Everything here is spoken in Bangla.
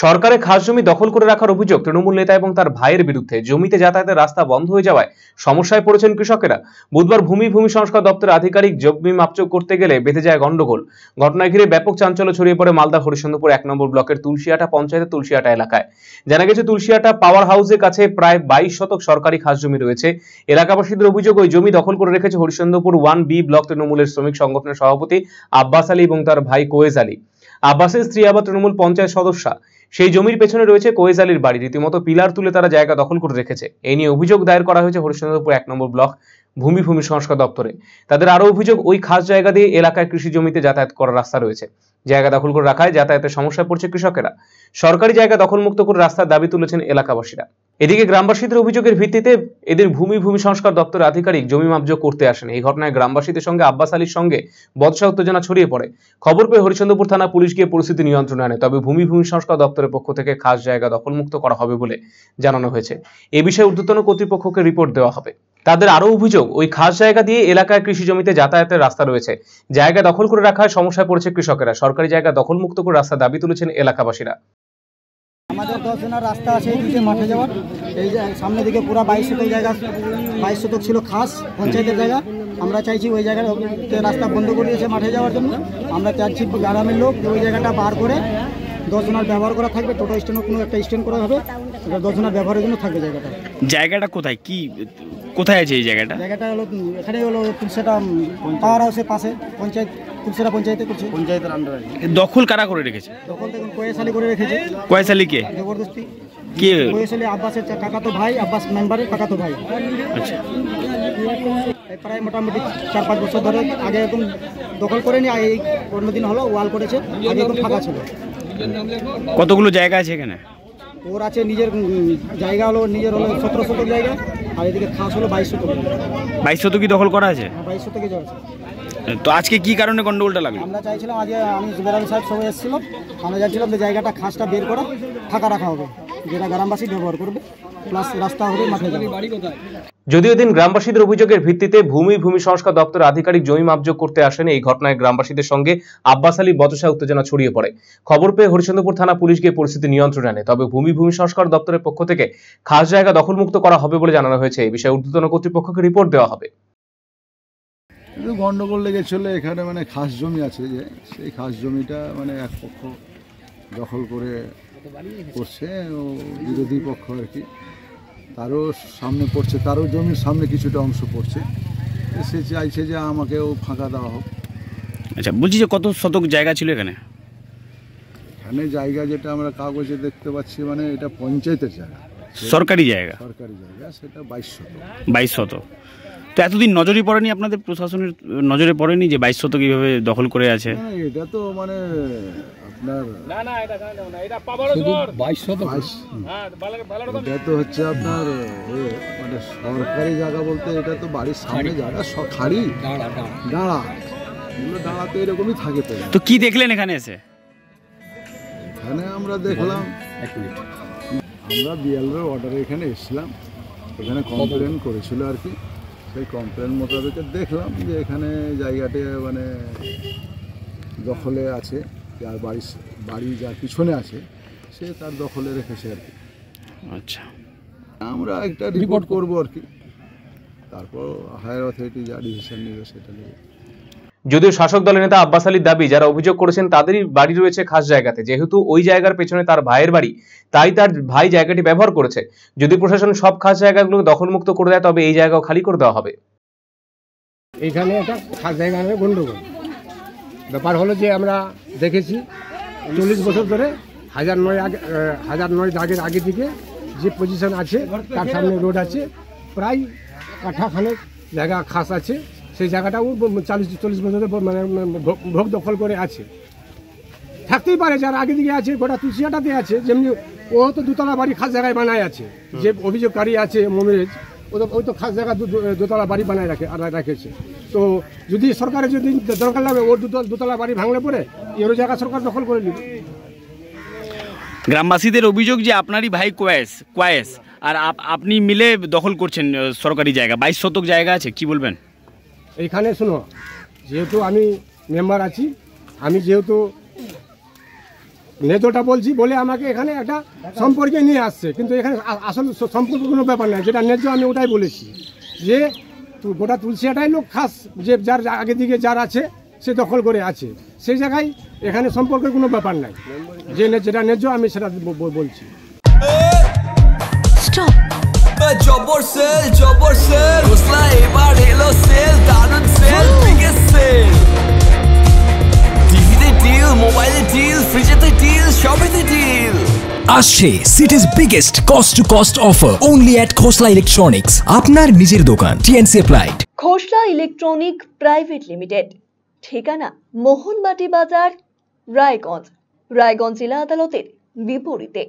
সরকারের খাস জমি দখল করে রাখার অভিযোগ তৃণমূল নেতা এবং তার ভাইয়ের বিরুদ্ধে। জমিতে যাতায়াতের রাস্তা বন্ধ হয়ে যাওয়ায় সমস্যায় পড়েছেন কৃষকেরা। বুধবার ভূমি সংস্কার দপ্তরের আধিকারিক জমি মাপযোগ করতে গেলে বেঁধে যায় গন্ডগোল। ঘটনায় ঘিরে ব্যাপক চাঞ্চল্য ছড়িয়ে পড়ে মালদা হরিশ্চন্দ্রপুর ১ নম্বর ব্লকের তুলসিয়াটা পঞ্চায়েতের তুলসিয়াটা এলাকায়। জানা গেছে, তুলসিয়াটা পাওয়ার হাউসের কাছে প্রায় ২২ শতক সরকারি খাস জমি রয়েছে। এলাকাবাসীদের অভিযোগ, ওই জমি দখল করে রেখেছে হরিশ্চন্দ্রপুর 1B ব্লক তৃণমূলের শ্রমিক সংগঠনের সভাপতি আব্বাস আলী এবং তার ভাই কোয়েজ আলী। আব্বাসের স্ত্রী আবার তৃণমূল পঞ্চায়েত সদস্যা। সেই জমির পেছনে রয়েছে কোয়েজ আলীর বাড়ি। রীতিমতো পিলার তুলে তারা জায়গা দখল করে রেখেছে। এই নিয়ে অভিযোগ দায়ের করা হয়েছে হরিশ্চন্দ্রপুর ১ নম্বর ব্লক ভূমি সংস্কার দপ্তরে। তাদের আরো অভিযোগ, ওই খাস জায়গা দিয়ে এলাকায় কৃষি জমিতে যাতায়াত করার রাস্তা রয়েছে। জায়গা দখল করে রাখায় যাতায়াতের সমস্যায় পড়ছে কৃষকেরা। সরকারি জায়গা দখলমুক্ত করে রাস্তার দাবি তুলেছেন এলাকাবাসীরা। এদিকে গ্রামবাসীদের অভিযোগের ভিত্তিতে এদের ভূমি সংস্কার দপ্তরের আধিকারিক জমি মাপযোগ করতে আসেন। এই ঘটনায় গ্রামবাসীদের সঙ্গে আব্বাস আলীর সঙ্গে বচসা উত্তেজনা ছড়িয়ে পড়ে। খবর পেয়ে হরিশ্চন্দ্রপুর থানা পুলিশ গিয়ে পরিস্থিতি নিয়ন্ত্রণে আনে। তবে ভূমি সংস্কার দপ্তরের পক্ষ থেকে খাস জায়গা দখলমুক্ত করা হবে বলে জানানো হয়েছে। এ বিষয়ে ঊর্ধ্বতন কর্তৃপক্ষকে রিপোর্ট দেওয়া হবে। তাদের আরো অভিযোগ, ওই খাস জায়গা দিয়ে এলাকায় কৃষি জমিতে যাতায়াতের রাস্তা রয়েছে। জায়গা দখল করে রাখায় সমস্যায় পড়েছে কৃষকেরা। সরকারি জায়গা দখলমুক্ত করে রাস্তা দাবি তুলেছেন এলাকাবাসীরা। আমাদের 10 জনের রাস্তা আছে এইদিকে মাঠে যাওয়ার। এই যে সামনের দিকে পুরো 22 শতক জায়গা, 22 শতক ছিল খাস পঞ্চায়েতের জায়গা। আমরা চাইছি ওই জায়গায় রাস্তা বন্ধ করে দিয়েছে মাঠে যাওয়ার জন্য। আমরা চাইছি গ্রামের লোক ওই জায়গাটা বার করে 10 জনের ব্যবহার করা থাকবে। টোটো স্ট্যান্ডও কোনো একটা স্ট্যান্ড করা হবে, 10 জনের ব্যবহারের জন্য থাকবে জায়গাটা। জায়গাটা কোথায় আছে এই জায়গাটা? জায়গাটা হলো এখানে হলো তুলসিয়াটা পাওয়ার হাউসের পাশে, পঞ্চায়েত তুলসিয়াটা পঞ্চায়েতে করছে, পঞ্চায়েতের আন্ডারে। দখল কারা করে রেখেছে? দখল দেখুন কোয়েজ আলী করে রেখেছে। কোয়েজ আলী কে? জবরদস্তি। কে? কোয়েজ আলী আব্বাসের কাকাতো ভাই, আব্বাস মেম্বারের কাকাতো ভাই। আচ্ছা, প্রায় মোটামুটি 4-5 বছর ধরে। আগে এরকম দখল করেনি, এই 15 দিন হলো ওয়াল করেছে। আগে এরকম ফাঁকা ছিল। কতগুলো জায়গা আছে এখানে? ওর আছে নিজের জায়গা হলো, নিজের হলো 17 শতক জায়গা, আর এদিকে খাস হলো 22 শতক। 22 শতকই দখল করা আছে? 22 শতকে যাওয়া আছে। তো আজকে কি কারণে গন্ডগোলটা লাগলো? আমরা চাইছিলাম, আজকে আমি জুবের আলী সাহেব সবাই এসেছিলাম, আমরা চাইছিলাম যে জায়গাটা খাসটা বের করা ফাঁকা রাখা হবে, যেটা গ্রামবাসী ব্যবহার করবে, প্লাস রাস্তা হবে মাঠে যাবে। যদিও দিন গ্রামবাসীদের অভিযোগের ভিত্তিতে ভূমি সংস্কার দপ্তরের আধিকারিক জমি মাপযোগ করতে আসেন। এই ঘটনায় গ্রামবাসীদের সঙ্গে আব্বাস আলী বচসা উত্তেজনা ছড়িয়ে পড়ে। খবর পেয়ে হরিশ্চন্দ্রপুর থানা পুলিশ গিয়ে পরিস্থিতি নিয়ন্ত্রণে আনে। তবে ভূমি সংস্কার দপ্তরের পক্ষ থেকে খাস জায়গা দখলমুক্ত করা হবে বলে জানানো হয়েছে। এই বিষয়ে ঊর্ধ্বতন কর্তৃপক্ষকে রিপোর্ট দেওয়া হবে। কিন্তু গন্ডগোল লেগেছিল এখানে, মানে খাস জমি আছে, যে সেই খাস জমিটা মানে এক পক্ষ দখল করে করছে, ও বিরোধী পক্ষ আর কি, তারও সামনে পড়ছে, তারও জমির সামনে কিছুটা অংশ পড়ছে। সে চাইছে যে আমাকেও ফাঁকা দেওয়া হোক। আচ্ছা, বলছি যে কত শতক জায়গা ছিল এখানে? এখানে জায়গা যেটা আমরা কাগজে দেখতে পাচ্ছি, মানে এটা পঞ্চায়েতের জায়গা, সরকারি জায়গা, সেটা 22 শতক। 22 শতক। তো এতদিন নজরে পড়েনি, আপনাদের প্রশাসনের নজরে পড়েনি যে 22 শতক এইভাবে দখল করে আছে? এটা তো মানে আপনার শুধু 22 শতক, এটা তো হচ্ছে আপনার মানে সরকারি জায়গা বলতে এটা তো বাড়ির সামনে জায়গা, খাড়ি ডাঁড়া, এগুলো ডাঁড়া তো এরকমই থাকে। তো কি দেখলেন এখানে এসে? এখানে আমরা দেখলাম, আমরা বিএলওর অর্ডারে এখানে এসেছিলাম, এখানে কমপ্লেন করেছিল আর কি। সেই কমপ্লেন মোতাবেক দেখলাম যে এখানে জায়গাটা মানে দখলে আছে, যার বাড়ি যার পিছনে আছে সে তার দখলে রেখেছে আর কি। আচ্ছা, আমরা একটা রিপোর্ট করবো আর কি, তারপর হায়ার অথরিটি যা ডিসিশন নেবে সেটা নেবে। যদিও শাসক দলের নেতা আব্বাস আলীর দাবি, যারা অভিযোগ করেছেন তাদেরই বাড়ি রয়েছে খাস জায়গাতে। যেহেতু ওই জায়গার পেছনে তার ভাইয়ের বাড়ি, তাই তার ভাই জায়গাটি ব্যবহার করেছে। যদি প্রশাসন সব খাস জায়গাগুলো দখলমুক্ত করে দেয়, তবে এই জায়গাও খালি করে দেওয়া হবে। এখানে একটা খাস জায়গা নিয়ে গন্ডগোল ব্যাপার হলো যে আমরা দেখেছি 40 বছর ধরে 1009 দাগের আগে দিকে যে পজিশন আছে, তার সামনে রোড আছে, প্রায় কাঠাখানেক জায়গা খাস আছে। সেই জায়গাটাও 40-40 বছর মানে ভোগ দখল করে আছে। থাকতেই পারে যার আগে দিকে আছে, গোটা তুলসিয়াটাতে আছে, যেমনি ও তো দোতলা বাড়ি খাস জায়গায় বানায় আছে। যে অভিযোগকারী আছে মমিরেজ, ওই তো খাস জায়গা দোতলা বাড়ি বানায় রেখেছে। তো যদি সরকারের যদি দরকার লাগে, ওর দোতলা বাড়ি ভাঙলে পরে এর জায়গা সরকার দখল করে নেবে। গ্রামবাসীদের অভিযোগ যে আপনারই ভাই কোয়েস আর আপনি মিলে দখল করছেন সরকারি জায়গা, 22 শতক জায়গা আছে, কি বলবেন? এইখানে শুনো, যেহেতু আমি মেম্বার আছি, আমি যেহেতু ন্যায্যটা বলছি বলে আমাকে এখানে একটা সম্পর্কে নিয়ে আসছে, কিন্তু এখানে আসল সম্পর্ক কোনো ব্যাপার নাই, যেটা ন্যায্য আমি ওটাই বলেছি যে গোটা তুলসিয়াটাই লোক খাস, যে যার আগে দিকে যার আছে সে দখল করে আছে, সেই জায়গায় এখানে সম্পর্কের কোনো ব্যাপার নাই, যে যেটা ন্যায্য আমি সেটা বলছি। জবর সেল ঘোষলা এবার এলো সেল, দারুন সেল, বিগেস্ট সেল, টিভিতে ডিল, মোবাইলে ডিল, ফ্রিজেতে ডিল, সবেতে ডিল আসছে সিটিজ biggest cost to cost offer only at Khosla electronics, আপনার নিজের দোকান, টিএনসি অ্যাপ্লাইড। খোসলা ইলেকট্রনিক প্রাইভেট লিমিটেড, ঠিকানা মোহনবাটি বাজার, রায়গঞ্জ, রায়গঞ্জ জেলা আদালতের বিপরীতে।